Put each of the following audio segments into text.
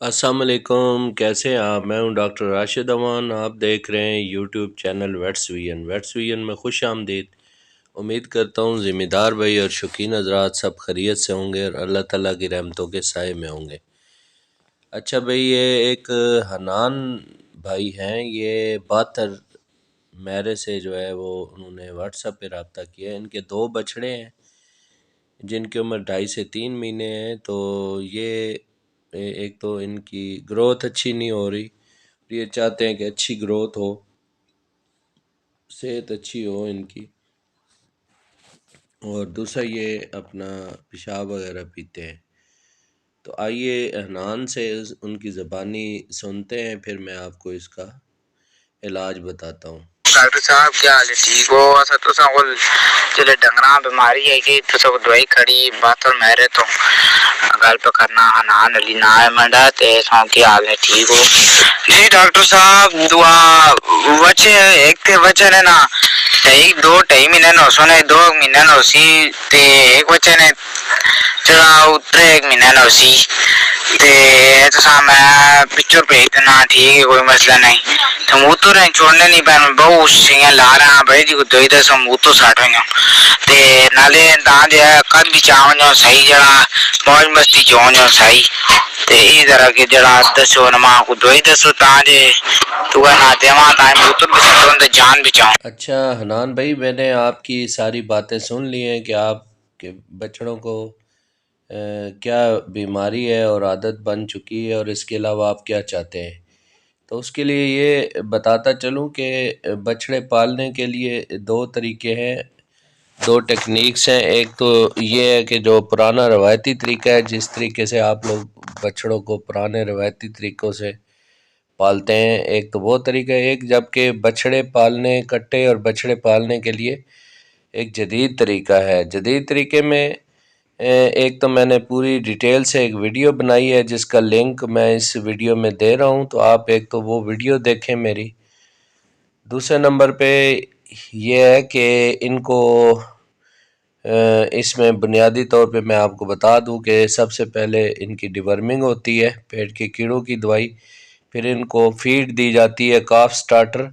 السلام علیکم، کیسے ہیں آپ؟ میں ہوں ڈاکٹر راشد امان۔ آپ دیکھ رہے ہیں YouTube channel Vets Vision. Vets Vision میں خوش آمدید۔ امید کرتا ہوں ذمہ دار بھائی اور شوقین حضرات سب خیریت سے ہوں گے اور اللہ تعالیٰ کی رحمتوں کے سائے میں ہوں گے۔ اچھا بھائی، یہ ایک حنان بھائی ہیں، یہ 72 میرے سے جو ہے وہ انہوں نے واٹس ایپ پہ رابطہ کیا ہے۔ ان کے 2 بچڑے ہیں جن کی عمر 2.5 سے 3 مہینے ہے۔ تو یہ ایک تو ان کی گروتھ اچھی نہیں ہو رہی، یہ چاہتے ہیں کہ اچھی گروتھ ہو، صحت اچھی ہو ان کی، اور دوسرا یہ اپنا پیشاب وغیرہ پیتے ہیں۔ تو آئیے حنان سے ان کی زبانی سنتے ہیں، پھر میں آپ کو اس کا علاج بتاتا ہوں۔ ڈاکٹر صاحب کیا حال ہے؟ ٹھیک ہو؟ اسا تو سن چلے ڈنگراں بیماری ہے کہ تو سب دوائی کھڑی باتر میرے تو گل پہ کرنا حنان علی نا ہے منڈا تے سن کی حال ہے؟ ٹھیک ہو؟ جی ڈاکٹر صاحب، دعا وچے ایک تے وچے نے نا ایک 2.5 مہینے نو سنے 2 مہینے نو سی تے ایک وچے نے چلا اترے 1 مہینہ نو سی تے تو میں پکچر بھیج دینا، ٹھیک ہے، کوئی مسئلہ نہیں۔ تو منہ تو رہیں چھوڑنے نہیں پہن بہت سیاں لا رہا ہاں بھائی جی کو دوئی دسو منہ تو ساٹھ ہوئی ہوں تے نالے دان جو ہے قد بھی چاہوں جو صحیح جڑا موج مستی چاہوں جو صحیح تے ای طرح کے جڑا دسو نما کو دوئی دسو تاں جے تو نہ دیواں تاں منہ تو بھی سٹوں تے جان بھی چاہوں۔ اچھا حنان بھائی، میں نے آپ کی ساری باتیں سن لی ہیں کہ آپ کے بچڑوں کو کیا بیماری ہے اور عادت بن چکی ہے، اور اس کے علاوہ آپ کیا چاہتے ہیں۔ تو اس کے لیے یہ بتاتا چلوں کہ بچڑے پالنے کے لیے 2 طریقے ہیں، 2 ٹیکنیکس ہیں۔ ایک تو یہ ہے کہ جو پرانا روایتی طریقہ ہے، جس طریقے سے آپ لوگ بچڑوں کو پرانے روایتی طریقوں سے پالتے ہیں، ایک تو وہ طریقہ ہے۔ ایک جبکہ بچڑے پالنے کٹے اور بچڑے پالنے کے لیے ایک جدید طریقہ ہے۔ جدید طریقے میں ایک تو میں نے پوری ڈیٹیل سے ایک ویڈیو بنائی ہے جس کا لنک میں اس ویڈیو میں دے رہا ہوں، تو آپ ایک تو وہ ویڈیو دیکھیں میری۔ دوسرے نمبر پہ یہ ہے کہ ان کو اس میں بنیادی طور پہ میں آپ کو بتا دوں کہ سب سے پہلے ان کی ڈیورمنگ ہوتی ہے، پیٹ کے کیڑوں کی دوائی، پھر ان کو فیڈ دی جاتی ہے کاف سٹارٹر۔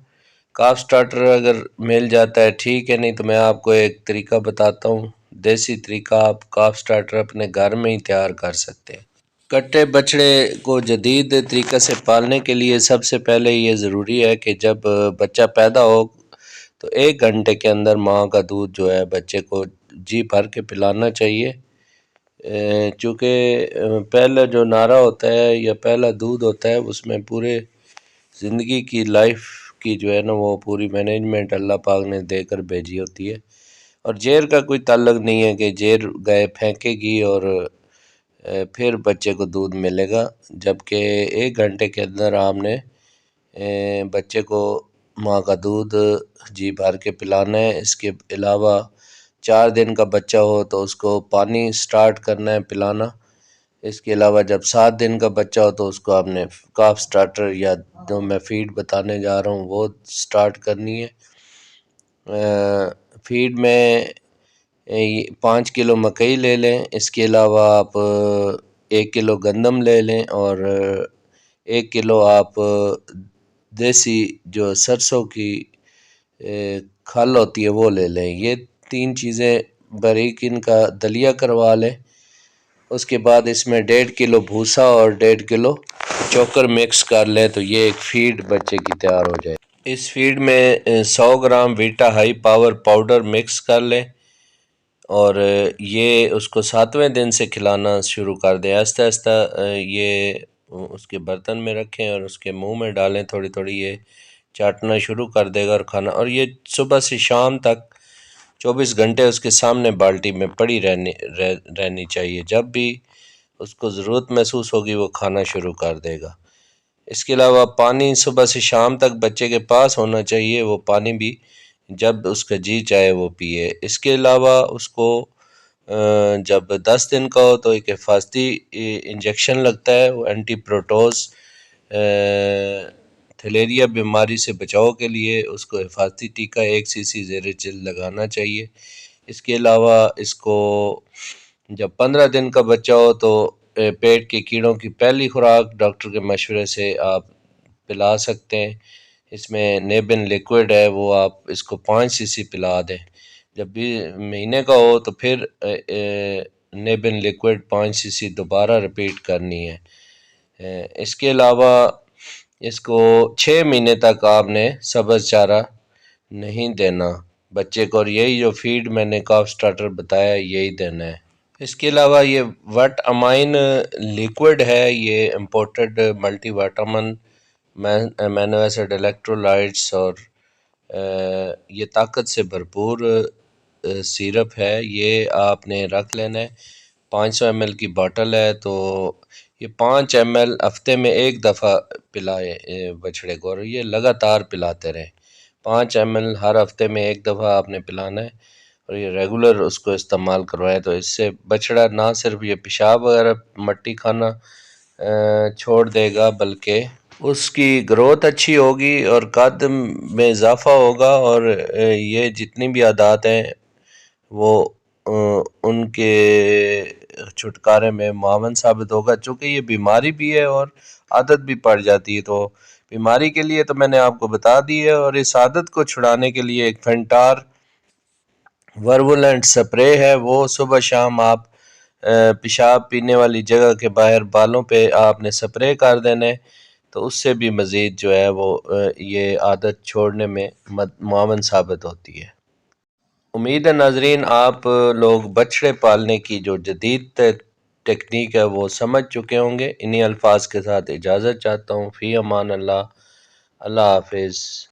کاف سٹارٹر اگر مل جاتا ہے ٹھیک ہے، نہیں تو میں آپ کو ایک طریقہ بتاتا ہوں، دیسی طریقہ، آپ کاف سٹارٹر اپنے گھر میں ہی تیار کر سکتے ہیں۔ کٹے بچڑے کو جدید طریقے سے پالنے کے لیے سب سے پہلے یہ ضروری ہے کہ جب بچہ پیدا ہو تو 1 گھنٹے کے اندر ماں کا دودھ جو ہے بچے کو جی بھر کے پلانا چاہیے، چونکہ پہلا جو نعرہ ہوتا ہے یا پہلا دودھ ہوتا ہے اس میں پورے زندگی کی لائف کی جو ہے نا وہ پوری مینجمنٹ اللہ پاک نے دے کر بھیجی ہوتی ہے، اور زہر کا کوئی تعلق نہیں ہے کہ زہر گائے پھینکے گی اور پھر بچے کو دودھ ملے گا، جبکہ 1 گھنٹے کے اندر آپ نے بچے کو ماں کا دودھ جی بھر کے پلانا ہے۔ اس کے علاوہ 4 دن کا بچہ ہو تو اس کو پانی سٹارٹ کرنا ہے پلانا۔ اس کے علاوہ جب 7 دن کا بچہ ہو تو اس کو آپ نے کاف سٹارٹر یا جو میں فیڈ بتانے جا رہا ہوں وہ سٹارٹ کرنی ہے۔ فیڈ میں 5 کلو مکئی لے لیں، اس کے علاوہ آپ 1 کلو گندم لے لیں، اور 1 کلو آپ دیسی جو سرسوں کی کھل ہوتی ہے وہ لے لیں۔ یہ 3 چیزیں باریک ان کا دلیا کروا لیں۔ اس کے بعد اس میں 1.5 کلو بھوسا اور 1.5 کلو چوکر مکس کر لیں تو یہ ایک فیڈ بچے کی تیار ہو جائے۔ اس فیڈ میں 100 gram Vita High Power powder mix کر لیں، اور یہ اس کو 7ویں دن سے کھلانا شروع کر دیں۔ آہستہ آہستہ یہ اس کے برتن میں رکھیں اور اس کے منہ میں ڈالیں، تھوڑی تھوڑی یہ چاٹنا شروع کر دے گا اور کھانا، اور یہ صبح سے شام تک 24 گھنٹے اس کے سامنے بالٹی میں پڑی رہنی چاہیے۔ جب بھی اس کو ضرورت محسوس ہوگی وہ کھانا شروع کر دے گا۔ اس کے علاوہ پانی صبح سے شام تک بچے کے پاس ہونا چاہیے، وہ پانی بھی جب اس کا جی چاہے وہ پیے۔ اس کے علاوہ اس کو جب 10 دن کا ہو تو ایک حفاظتی انجیکشن لگتا ہے، وہ اینٹی پروٹوز تھلیریا بیماری سے بچاؤ کے لیے اس کو حفاظتی ٹیکہ 1 cc زیر جلد لگانا چاہیے۔ اس کے علاوہ اس کو جب 15 دن کا بچہ ہو تو پیٹ کے کیڑوں کی پہلی خوراک ڈاکٹر کے مشورے سے آپ پلا سکتے ہیں۔ اس میں نیبن لیکوڈ ہے، وہ آپ اس کو 5 cc پلا دیں۔ جب بھی مہینے کا ہو تو پھر نیبن لیکوڈ 5 cc دوبارہ رپیٹ کرنی ہے۔ اس کے علاوہ اس کو 6 مہینے تک آپ نے سبز چارہ نہیں دینا بچے کو، اور یہی جو فیڈ میں نے کاف سٹارٹر بتایا یہی دینا ہے۔ اس کے علاوہ یہ وٹ امائن لیکوڈ ہے، یہ imported multivitamin amino acid electrolytes اور یہ طاقت سے بھرپور سیرپ ہے، یہ آپ نے رکھ لینا ہے۔ 500 ml کی باٹل ہے، تو یہ 5 ml ہفتے میں ایک دفعہ پلائے بچڑے کو، اور یہ لگاتار پلاتے رہیں۔ 5 ml ہر ہفتے میں ایک دفعہ آپ نے پلانا ہے، اور یہ ریگولر اس کو استعمال کروائے، تو اس سے بچڑا نہ صرف یہ پیشاب وغیرہ مٹی کھانا چھوڑ دے گا، بلکہ اس کی گروتھ اچھی ہوگی اور قد میں اضافہ ہوگا، اور یہ جتنی بھی عادات ہیں وہ ان کے چھٹکارے میں معاون ثابت ہوگا، چونکہ یہ بیماری بھی ہے اور عادت بھی پڑ جاتی ہے۔ تو بیماری کے لیے تو میں نے آپ کو بتا دی ہے، اور اس عادت کو چھڑانے کے لیے ایک فینٹار ورولنٹ سپرے ہے، وہ صبح شام آپ پیشاب پینے والی جگہ کے باہر بالوں پہ آپ نے سپرے کر دینے، تو اس سے بھی مزید جو ہے وہ یہ عادت چھوڑنے میں معاون ثابت ہوتی ہے۔ امید ہے ناظرین آپ لوگ بچڑے پالنے کی جو جدید ٹیکنیک ہے وہ سمجھ چکے ہوں گے۔ انہی الفاظ کے ساتھ اجازت چاہتا ہوں، فی امان اللہ، اللہ حافظ۔